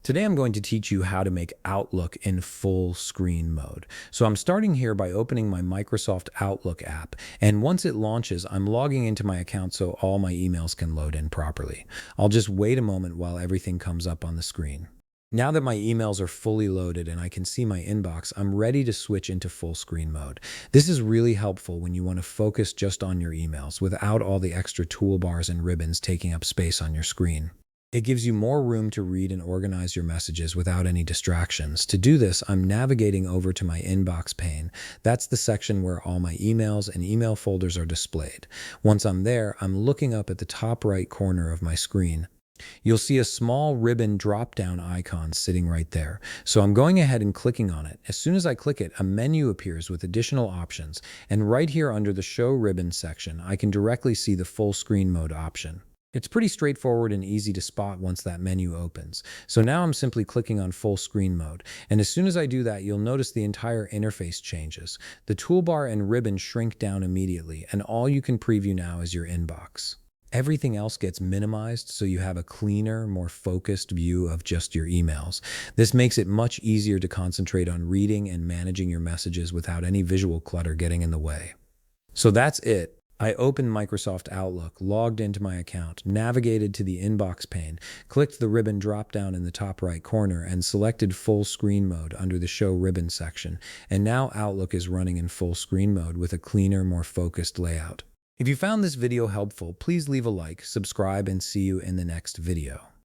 Today I'm going to teach you how to make Outlook in full screen mode. So I'm starting here by opening my Microsoft Outlook app, and once it launches, I'm logging into my account so all my emails can load in properly. I'll just wait a moment while everything comes up on the screen. Now that my emails are fully loaded and I can see my inbox, I'm ready to switch into full screen mode. This is really helpful when you want to focus just on your emails without all the extra toolbars and ribbons taking up space on your screen. It gives you more room to read and organize your messages without any distractions. To do this, I'm navigating over to my inbox pane. That's the section where all my emails and email folders are displayed. Once I'm there, I'm looking up at the top right corner of my screen. You'll see a small ribbon drop-down icon sitting right there. So I'm going ahead and clicking on it. As soon as I click it, a menu appears with additional options. And right here under the Show Ribbon section, I can directly see the full screen mode option. It's pretty straightforward and easy to spot once that menu opens. So now I'm simply clicking on full screen mode. And as soon as I do that, you'll notice the entire interface changes. The toolbar and ribbon shrink down immediately, and all you can preview now is your inbox. Everything else gets minimized so you have a cleaner, more focused view of just your emails. This makes it much easier to concentrate on reading and managing your messages without any visual clutter getting in the way. So that's it. I opened Microsoft Outlook, logged into my account, navigated to the inbox pane, clicked the ribbon drop-down in the top right corner, and selected full screen mode under the Show Ribbon section. And now Outlook is running in full screen mode with a cleaner, more focused layout. If you found this video helpful, please leave a like, subscribe, and see you in the next video.